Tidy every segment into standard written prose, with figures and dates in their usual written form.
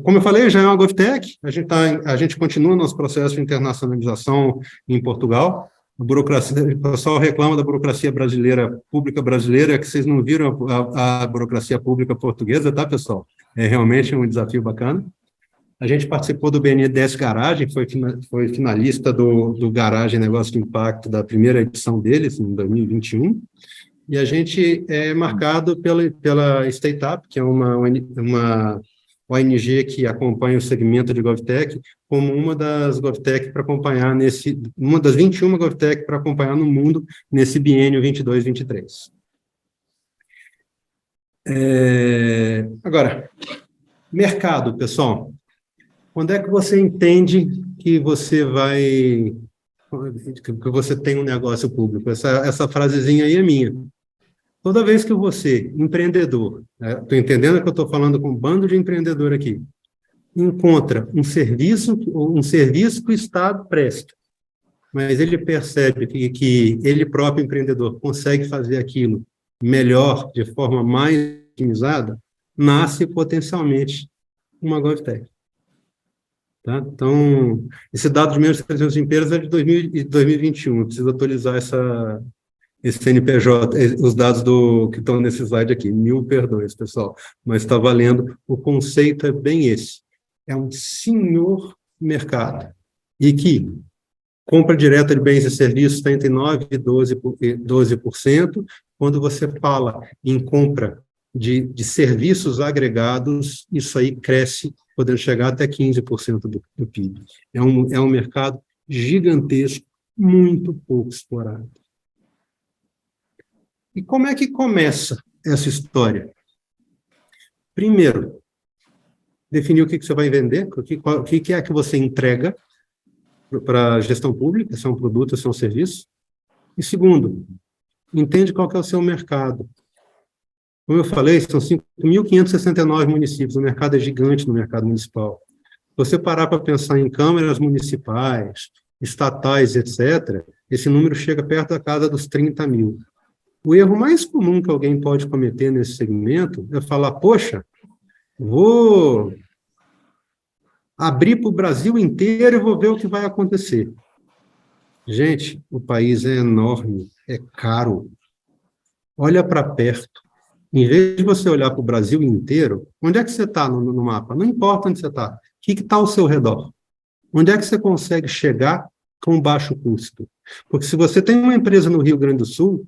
Como eu falei, já é uma GovTech, a gente continua nosso processo de internacionalização em Portugal. A burocracia, o pessoal reclama da burocracia brasileira, pública brasileira, que vocês não viram a burocracia pública portuguesa, tá, pessoal? É realmente um desafio bacana. A gente participou do BNDES Garagem, foi finalista do Garagem Negócio de Impacto da primeira edição deles, em 2021, e a gente é marcado pela StateUp, que é uma ONG que acompanha o segmento de GovTech, como uma das GovTech para acompanhar uma das 21 GovTech para acompanhar no mundo nesse biênio 22-23. Agora, mercado, pessoal. Quando é que você entende que você tem um negócio público? Essa frasezinha aí é minha. Toda vez que você, empreendedor, estou entendendo que eu estou falando com um bando de empreendedor aqui, encontra um serviço que o Estado presta, mas ele percebe que ele próprio empreendedor consegue fazer aquilo melhor, de forma mais otimizada, nasce potencialmente uma GovTech. Tá? Então, esse dado de menos de 300 empresas é de 2021, eu preciso atualizar esse CNPJ, os dados que estão nesse slide aqui, 1000 perdões, pessoal, mas está valendo, o conceito é bem esse, é um senhor mercado, e que compra direta de bens e serviços está entre 9% e 12%, quando você fala em compra de serviços agregados, isso aí cresce, podendo chegar até 15% do PIB. É um mercado gigantesco, muito pouco explorado. E como é que começa essa história? Primeiro, definir o que você vai vender, o que é que você entrega para a gestão pública, se é um produto, se é um serviço. E segundo, entende qual que é o seu mercado. Como eu falei, são 5.569 municípios, o mercado é gigante no mercado municipal. Se você parar para pensar em câmaras municipais, estatais, etc., esse número chega perto da casa dos 30 mil. O erro mais comum que alguém pode cometer nesse segmento é falar, poxa, vou abrir para o Brasil inteiro e vou ver o que vai acontecer. Gente, o país é enorme, é caro. Olha para perto. Em vez de você olhar para o Brasil inteiro, onde é que você está no mapa? Não importa onde você está. O que está ao seu redor? Onde é que você consegue chegar com baixo custo? Porque se você tem uma empresa no Rio Grande do Sul,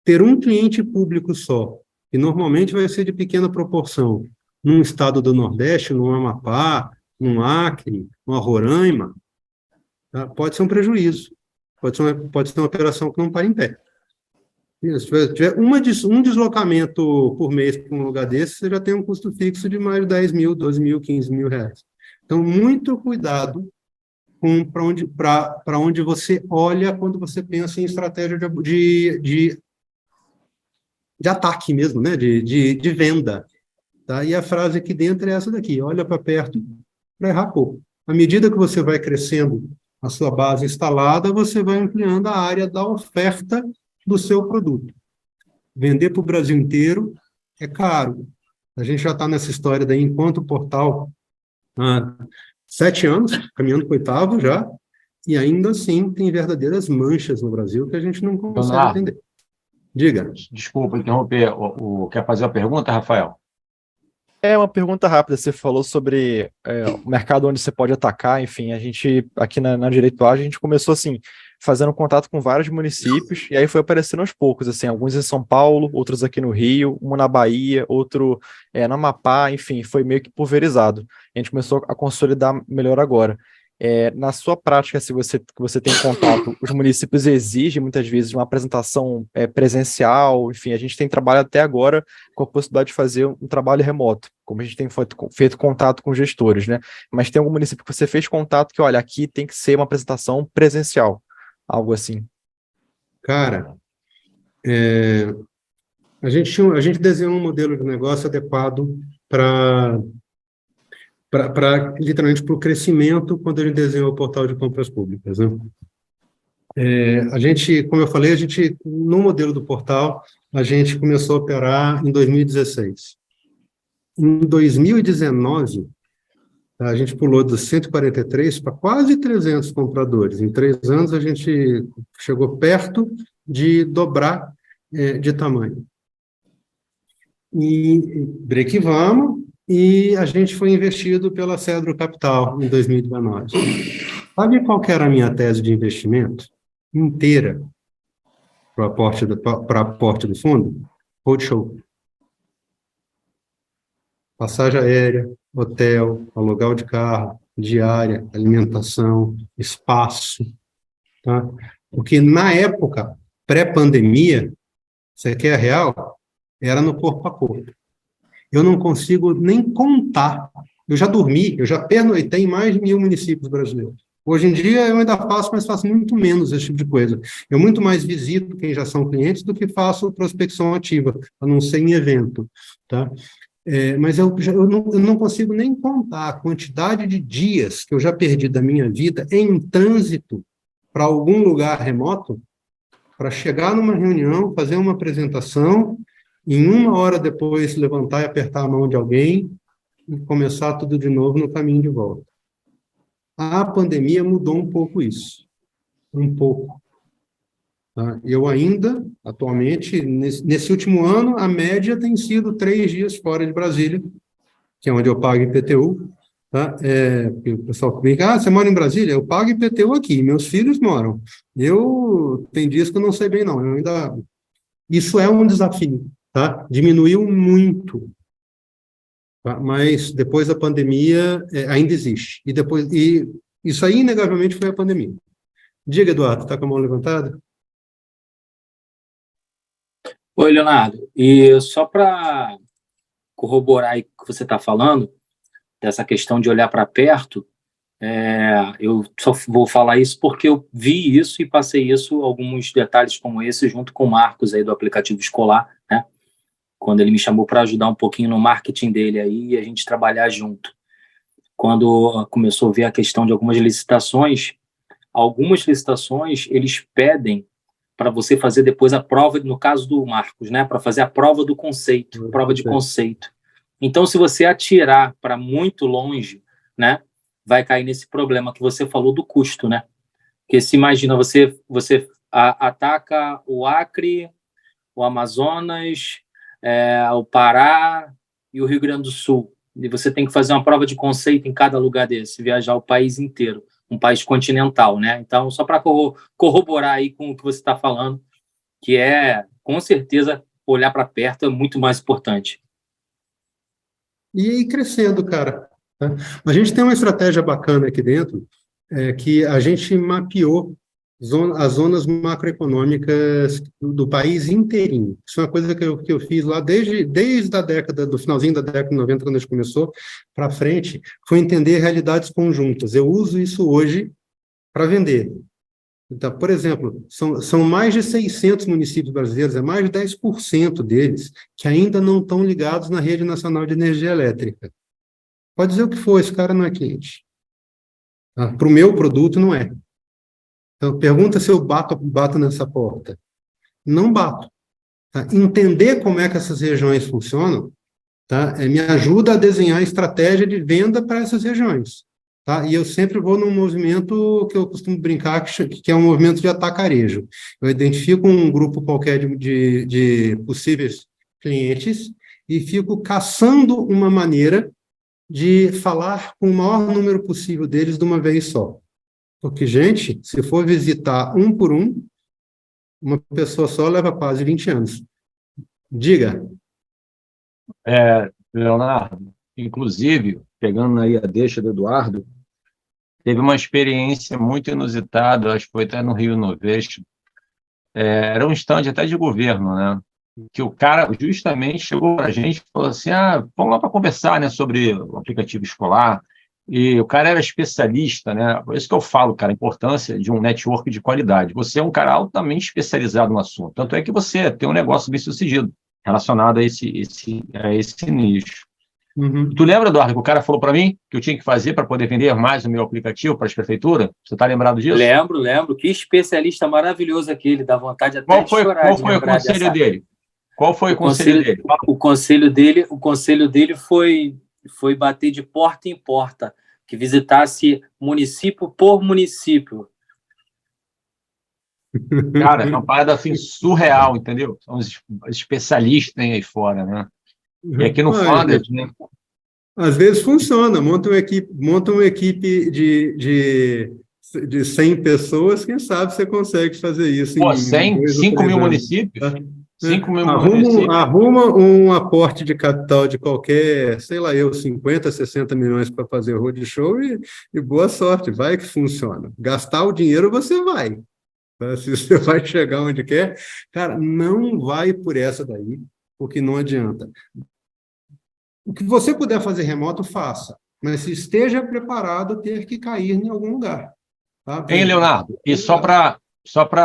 ter um cliente público só, que normalmente vai ser de pequena proporção, num estado do Nordeste, no Amapá, no Acre, no Roraima, tá? Pode ser um prejuízo. Pode ser uma operação que não para em pé. Se tiver um deslocamento por mês para um lugar desse, você já tem um custo fixo de mais de 10 mil, 12 mil, 15 mil reais. Então, muito cuidado para onde você olha quando você pensa em estratégia de ataque mesmo, né? de venda. Tá? E a frase aqui dentro é essa daqui, olha para perto para errar pouco. À medida que você vai crescendo a sua base instalada, você vai ampliando a área da oferta do seu produto. Vender para o Brasil inteiro é caro. A gente já está nessa história daí, enquanto portal, há 7 anos, caminhando para o 8º já, e ainda assim tem verdadeiras manchas no Brasil que a gente não consegue atender. Diga. Desculpa interromper. Quer fazer a pergunta, Rafael? É uma pergunta rápida. Você falou sobre o mercado onde você pode atacar. Enfim, a gente, aqui na Direitoagem, a gente começou assim, fazendo contato com vários municípios, e aí foi aparecendo aos poucos, assim, alguns em São Paulo, outros aqui no Rio, um na Bahia, outro no Amapá, enfim, foi meio que pulverizado. A gente começou a consolidar melhor agora. Na sua prática, se você tem contato, os municípios exigem muitas vezes uma apresentação presencial, enfim, a gente tem trabalhado até agora com a possibilidade de fazer um trabalho remoto, como a gente tem feito contato com gestores, né? Mas tem algum município que você fez contato que, olha, aqui tem que ser uma apresentação presencial, algo assim? Cara, a gente desenhou um modelo de negócio adequado para literalmente para o crescimento quando a gente desenhou o portal de compras públicas, né? A gente, como eu falei, no modelo do portal, a gente começou a operar em 2016. Em 2019, A gente pulou dos 143 para quase 300 compradores. Em 3 anos, a gente chegou perto de dobrar de tamanho. E brequivamos, e a gente foi investido pela Cedro Capital em 2019. Sabe qual que era a minha tese de investimento? Inteira para aporte do fundo? Roadshow. Passagem aérea, hotel, aluguel de carro, diária, alimentação, espaço, tá? Porque na época, pré-pandemia, você quer real? Era no corpo a corpo. Eu não consigo nem contar. Eu já dormi, eu já pernoitei em mais de 1.000 municípios brasileiros. Hoje em dia eu ainda faço, mas faço muito menos esse tipo de coisa. Eu muito mais visito quem já são clientes do que faço prospecção ativa, a não ser em evento, tá? Mas eu não consigo nem contar a quantidade de dias que eu já perdi da minha vida em trânsito para algum lugar remoto, para chegar numa reunião, fazer uma apresentação, em 1 hora depois levantar e apertar a mão de alguém e começar tudo de novo no caminho de volta. A pandemia mudou um pouco isso. Um pouco. Tá? Eu ainda, atualmente, nesse último ano, a média tem sido 3 dias fora de Brasília, que é onde eu pago IPTU. Tá? O pessoal brinca, você mora em Brasília? Eu pago IPTU aqui, meus filhos moram. Tem dias que eu não sei bem, não. Isso é um desafio, tá? Diminuiu muito, tá? Mas depois da pandemia ainda existe. E isso aí, inegavelmente, foi a pandemia. Diga, Eduardo, está com a mão levantada? Oi, Leonardo. E só para corroborar aí o que você está falando, dessa questão de olhar para perto, eu só vou falar isso porque eu vi isso e passei isso, alguns detalhes como esse, junto com o Marcos aí do aplicativo escolar, né? Quando ele me chamou para ajudar um pouquinho no marketing dele aí e a gente trabalhar junto. Quando começou a ver a questão de algumas licitações eles pedem para você fazer depois a prova, no caso do Marcos, né? Para fazer a prova do conceito, prova de conceito. Então, se você atirar para muito longe, né? Vai cair nesse problema que você falou do custo, né? Porque se imagina, você ataca o Acre, o Amazonas, o Pará e o Rio Grande do Sul. E você tem que fazer uma prova de conceito em cada lugar desse, viajar o país inteiro, um país continental, né? Então, só para corroborar aí com o que você está falando, que com certeza, olhar para perto é muito mais importante. E ir crescendo, cara. Tá? A gente tem uma estratégia bacana aqui dentro, que a gente mapeou as zonas macroeconômicas do país inteirinho. Isso é uma coisa que eu fiz lá desde a década, do finalzinho da década de 90, quando a gente começou, para frente, foi entender realidades conjuntas. Eu uso isso hoje para vender. Então, por exemplo, são mais de 600 municípios brasileiros, mais de 10% deles, que ainda não estão ligados na Rede Nacional de Energia Elétrica. Pode dizer o que for, esse cara não é cliente. Tá? Para o meu produto, não é. Então, pergunta se eu bato nessa porta. Não bato. Tá? Entender como é que essas regiões funcionam, tá? Me ajuda a desenhar estratégia de venda para essas regiões. Tá? E eu sempre vou num movimento que eu costumo brincar, que é um movimento de atacarejo. Eu identifico um grupo qualquer de possíveis clientes e fico caçando uma maneira de falar com o maior número possível deles de uma vez só. Porque, gente, se for visitar um por um, uma pessoa só leva quase 20 anos. Diga. Leonardo, inclusive, pegando aí a deixa do Eduardo, teve uma experiência muito inusitada, acho que foi até no Rio Novesto, era um stand até de governo, né? Que o cara justamente chegou para a gente e falou assim, vamos lá para conversar, né, sobre o aplicativo escolar. E o cara era especialista, né? Por isso que eu falo, cara, a importância de um network de qualidade. Você é um cara altamente especializado no assunto. Tanto é que você tem um negócio bem-sucedido relacionado a esse nicho. Uhum. Tu lembra, Eduardo, que o cara falou para mim que eu tinha que fazer para poder vender mais o meu aplicativo para as prefeituras? Você está lembrado disso? Lembro. Que especialista maravilhoso aquele, dá vontade até de chorar. Qual foi o conselho dele? Qual foi o conselho dele? O conselho dele foi bater de porta em porta que visitasse município por município. Cara, é uma parada assim surreal, entendeu? São os especialistas que tem aí fora, né? E aqui no Founders, né? Às vezes funciona, monta uma equipe de 100 pessoas, quem sabe você consegue fazer isso Pô, em 5 mil 2 ou 3 anos. municípios? Tá? 5 mil municípios. Arruma um aporte de capital de qualquer, sei lá, 50, 60 milhões para fazer roadshow e boa sorte, vai que funciona. Gastar o dinheiro você vai. Tá? Se você vai chegar onde quer, cara, não vai por essa daí, porque não adianta. O que você puder fazer remoto, faça. Mas se esteja preparado a ter que cair em algum lugar. Tá? Hein, Leonardo? E só para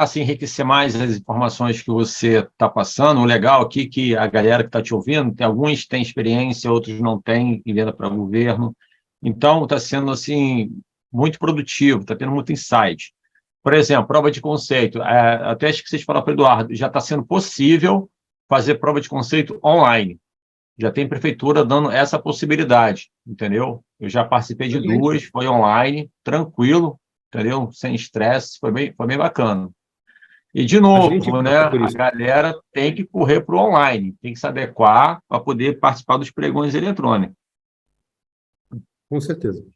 assim, enriquecer mais as informações que você está passando, o legal aqui é que a galera que está te ouvindo, alguns têm experiência, outros não têm, em venda para governo. Então, está sendo assim, muito produtivo, está tendo muito insight. Por exemplo, prova de conceito. Até acho que vocês falaram para o Eduardo, já está sendo possível fazer prova de conceito online. Já tem prefeitura dando essa possibilidade, entendeu? Eu já participei de 2, foi online, tranquilo, entendeu? Sem estresse, foi bem bacana. E, de novo, né, a galera tem que correr para o online, tem que se adequar para poder participar dos pregões eletrônicos. Com certeza.